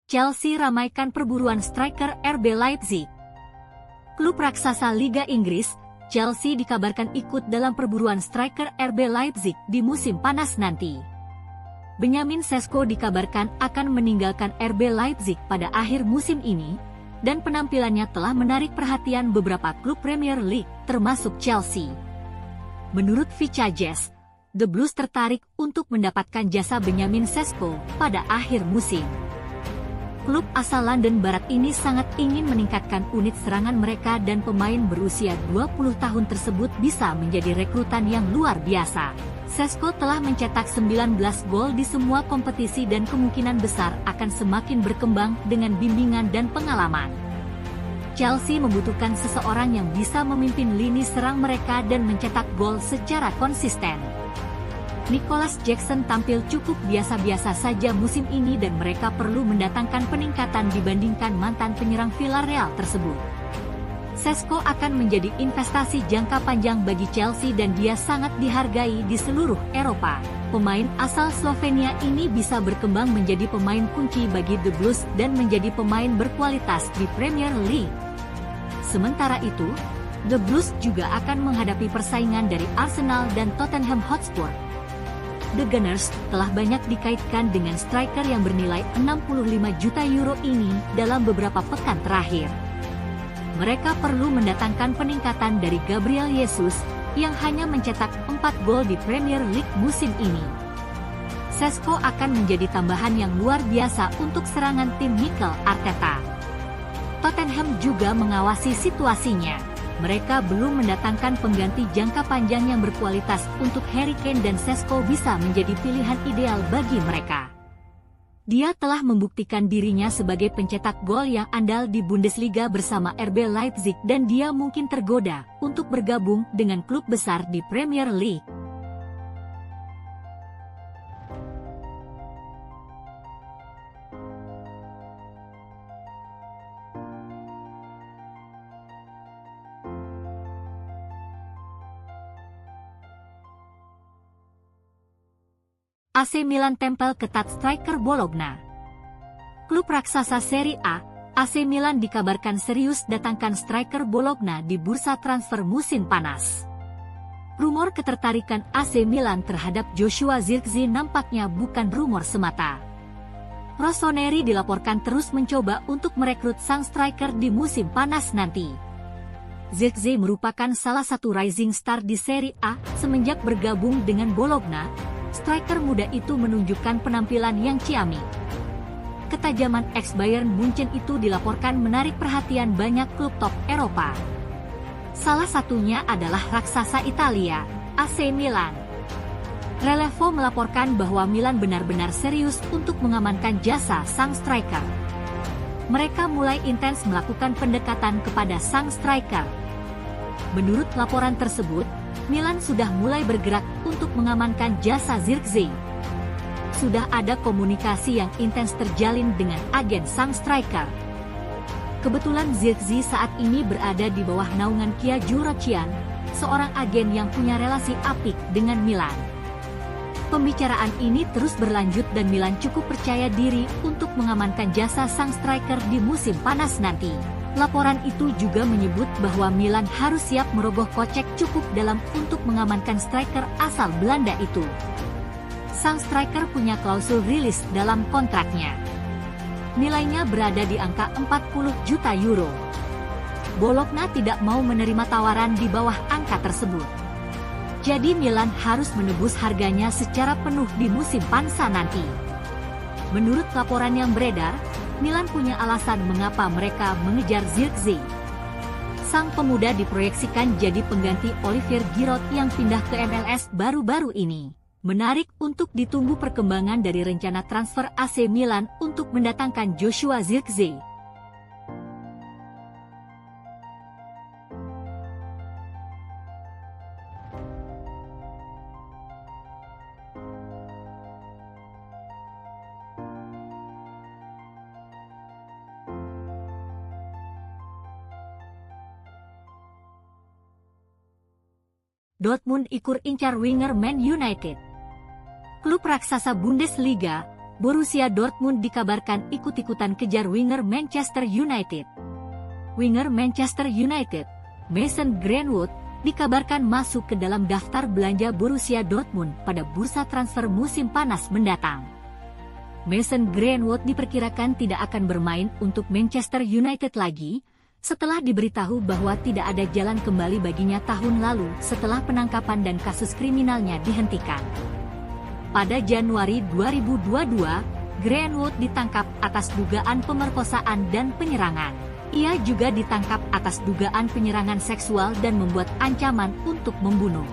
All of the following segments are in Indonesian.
Chelsea ramaikan perburuan striker RB Leipzig. Klub raksasa Liga Inggris, Chelsea dikabarkan ikut dalam perburuan striker RB Leipzig di musim panas nanti. Benjamin Sesko dikabarkan akan meninggalkan RB Leipzig pada akhir musim ini, dan penampilannya telah menarik perhatian beberapa klub Premier League, termasuk Chelsea. Menurut Vicajes, The Blues tertarik untuk mendapatkan jasa Benjamin Sesko pada akhir musim. Klub asal London Barat ini sangat ingin meningkatkan unit serangan mereka dan pemain berusia 20 tahun tersebut bisa menjadi rekrutan yang luar biasa. Sesko telah mencetak 19 gol di semua kompetisi dan kemungkinan besar akan semakin berkembang dengan bimbingan dan pengalaman. Chelsea membutuhkan seseorang yang bisa memimpin lini serang mereka dan mencetak gol secara konsisten. Nicholas Jackson tampil cukup biasa-biasa saja musim ini dan mereka perlu mendatangkan peningkatan dibandingkan mantan penyerang Villarreal tersebut. Sesko akan menjadi investasi jangka panjang bagi Chelsea dan dia sangat dihargai di seluruh Eropa. Pemain asal Slovenia ini bisa berkembang menjadi pemain kunci bagi The Blues dan menjadi pemain berkualitas di Premier League. Sementara itu, The Blues juga akan menghadapi persaingan dari Arsenal dan Tottenham Hotspur. The Gunners telah banyak dikaitkan dengan striker yang bernilai 65 juta euro ini dalam beberapa pekan terakhir. Mereka perlu mendatangkan peningkatan dari Gabriel Jesus yang hanya mencetak 4 gol di Premier League musim ini. Sesko akan menjadi tambahan yang luar biasa untuk serangan tim Mikel Arteta. Tottenham juga mengawasi situasinya. Mereka belum mendatangkan pengganti jangka panjang yang berkualitas untuk Harry Kane dan Sesko bisa menjadi pilihan ideal bagi mereka. Dia telah membuktikan dirinya sebagai pencetak gol yang andal di Bundesliga bersama RB Leipzig dan dia mungkin tergoda untuk bergabung dengan klub besar di Premier League. AC Milan tempel ketat striker Bologna. Klub raksasa Serie A, AC Milan dikabarkan serius datangkan striker Bologna di bursa transfer musim panas. Rumor ketertarikan AC Milan terhadap Joshua Zirkzee nampaknya bukan rumor semata. Rossoneri dilaporkan terus mencoba untuk merekrut sang striker di musim panas nanti. Zirkzee merupakan salah satu rising star di Serie A semenjak bergabung dengan Bologna. Striker muda itu menunjukkan penampilan yang ciamik. Ketajaman ex-Bayern Munchen itu dilaporkan menarik perhatian banyak klub top Eropa. Salah satunya adalah raksasa Italia, AC Milan. Relevo melaporkan bahwa Milan benar-benar serius untuk mengamankan jasa sang striker. Mereka mulai intens melakukan pendekatan kepada sang striker. Menurut laporan tersebut, Milan sudah mulai bergerak untuk mengamankan jasa Zirkzee. Sudah ada komunikasi yang intens terjalin dengan agen sang striker. Kebetulan Zirkzee saat ini berada di bawah naungan Kia Jurocian, seorang agen yang punya relasi apik dengan Milan. Pembicaraan ini terus berlanjut dan Milan cukup percaya diri untuk mengamankan jasa sang striker di musim panas nanti. Laporan itu juga menyebut bahwa Milan harus siap merogoh kocek cukup dalam untuk mengamankan striker asal Belanda itu. Sang striker punya klausul rilis dalam kontraknya. Nilainya berada di angka 40 juta euro. Bologna tidak mau menerima tawaran di bawah angka tersebut. Jadi Milan harus menebus harganya secara penuh di musim panas nanti. Menurut laporan yang beredar, Milan punya alasan mengapa mereka mengejar Zirkzee. Sang pemuda diproyeksikan jadi pengganti Olivier Giroud yang pindah ke MLS baru-baru ini. Menarik untuk ditunggu perkembangan dari rencana transfer AC Milan untuk mendatangkan Joshua Zirkzee. Dortmund ikut incar winger Man United. Klub raksasa Bundesliga, Borussia Dortmund dikabarkan ikut-ikutan kejar winger Manchester United. Winger Manchester United, Mason Greenwood, dikabarkan masuk ke dalam daftar belanja Borussia Dortmund pada bursa transfer musim panas mendatang. Mason Greenwood diperkirakan tidak akan bermain untuk Manchester United lagi, setelah diberitahu bahwa tidak ada jalan kembali baginya tahun lalu setelah penangkapan dan kasus kriminalnya dihentikan. Pada Januari 2022, Greenwood ditangkap atas dugaan pemerkosaan dan penyerangan. Ia juga ditangkap atas dugaan penyerangan seksual dan membuat ancaman untuk membunuh.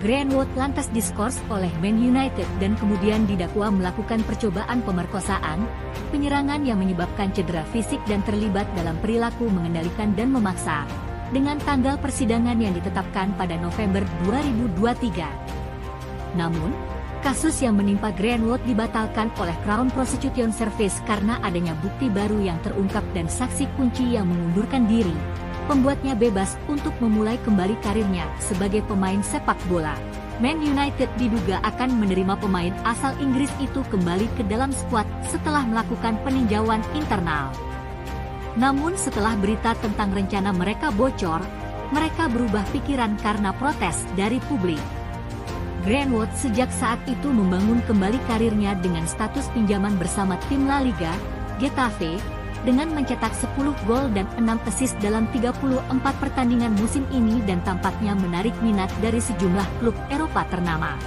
Greenwood lantas diskors oleh Man United dan kemudian didakwa melakukan percobaan pemerkosaan, penyerangan yang menyebabkan cedera fisik dan terlibat dalam perilaku mengendalikan dan memaksa, dengan tanggal persidangan yang ditetapkan pada November 2023. Namun, kasus yang menimpa Greenwood dibatalkan oleh Crown Prosecution Service karena adanya bukti baru yang terungkap dan saksi kunci yang mengundurkan diri, membuatnya bebas untuk memulai kembali karirnya sebagai pemain sepak bola. Man United diduga akan menerima pemain asal Inggris itu kembali ke dalam skuad setelah melakukan peninjauan internal. Namun setelah berita tentang rencana mereka bocor, mereka berubah pikiran karena protes dari publik. Greenwood sejak saat itu membangun kembali karirnya dengan status pinjaman bersama tim La Liga, Getafe, dengan mencetak 10 gol dan 6 assist dalam 34 pertandingan musim ini dan tampaknya menarik minat dari sejumlah klub Eropa ternama.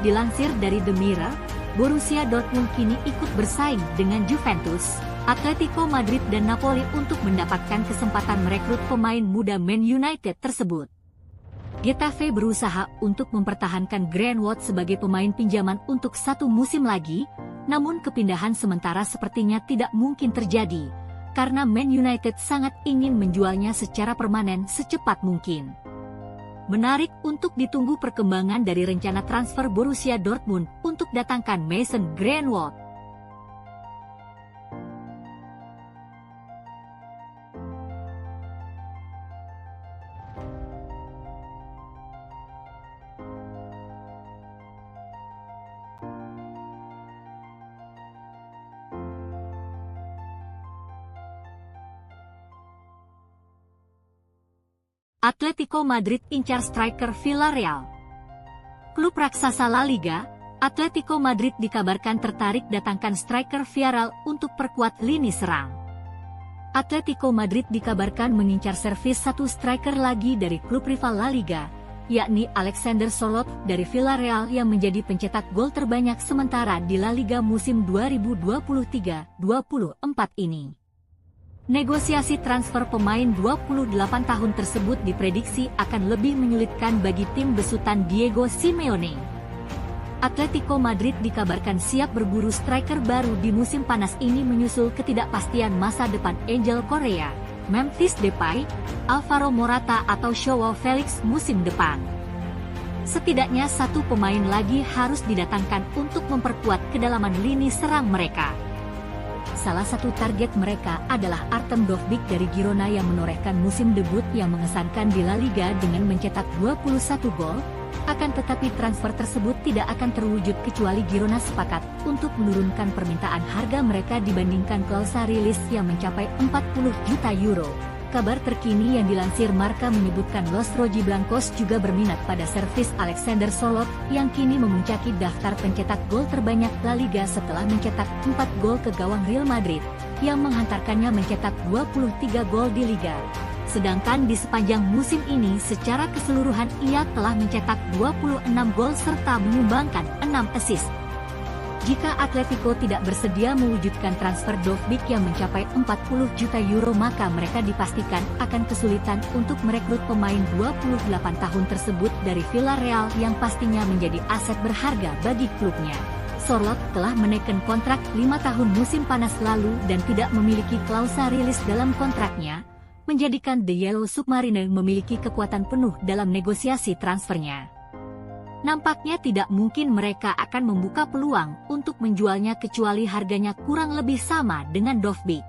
Dilansir dari The Mirror, Borussia Dortmund kini ikut bersaing dengan Juventus, Atletico Madrid dan Napoli untuk mendapatkan kesempatan merekrut pemain muda Man United tersebut. Getafe berusaha untuk mempertahankan Greenwood sebagai pemain pinjaman untuk 1 musim lagi, namun kepindahan sementara sepertinya tidak mungkin terjadi, karena Man United sangat ingin menjualnya secara permanen secepat mungkin. Menarik untuk ditunggu perkembangan dari rencana transfer Borussia Dortmund untuk datangkan Mason Greenwood. Atletico Madrid incar striker Villarreal. Klub raksasa La Liga, Atletico Madrid dikabarkan tertarik datangkan striker Villarreal untuk perkuat lini serang. Atletico Madrid dikabarkan mengincar servis 1 striker lagi dari klub rival La Liga, yakni Alexander Sørloth dari Villarreal yang menjadi pencetak gol terbanyak sementara di La Liga musim 2023-24 ini. Negosiasi transfer pemain 28 tahun tersebut diprediksi akan lebih menyulitkan bagi tim besutan Diego Simeone. Atletico Madrid dikabarkan siap berburu striker baru di musim panas ini menyusul ketidakpastian masa depan Angel Correa, Memphis Depay, Alvaro Morata atau Joao Felix musim depan. Setidaknya 1 pemain lagi harus didatangkan untuk memperkuat kedalaman lini serang mereka. Salah satu target mereka adalah Artem Dovbyk dari Girona yang menorehkan musim debut yang mengesankan di La Liga dengan mencetak 21 gol, akan tetapi transfer tersebut tidak akan terwujud kecuali Girona sepakat untuk menurunkan permintaan harga mereka dibandingkan klausa rilis yang mencapai 40 juta euro. Kabar terkini yang dilansir Marca menyebutkan Los Rojiblancos juga berminat pada servis Alexander Sørloth yang kini memuncaki daftar pencetak gol terbanyak La Liga setelah mencetak 4 gol ke gawang Real Madrid, yang menghantarkannya mencetak 23 gol di Liga. Sedangkan di sepanjang musim ini secara keseluruhan ia telah mencetak 26 gol serta menyumbangkan 6 assist. Jika Atletico tidak bersedia mewujudkan transfer Dovbyk yang mencapai 40 juta euro maka mereka dipastikan akan kesulitan untuk merekrut pemain 28 tahun tersebut dari Villarreal yang pastinya menjadi aset berharga bagi klubnya. Sørloth telah menekan kontrak 5 tahun musim panas lalu dan tidak memiliki klausa rilis dalam kontraknya, menjadikan The Yellow Submariner memiliki kekuatan penuh dalam negosiasi transfernya. Nampaknya tidak mungkin mereka akan membuka peluang untuk menjualnya kecuali harganya kurang lebih sama dengan Dovbyk.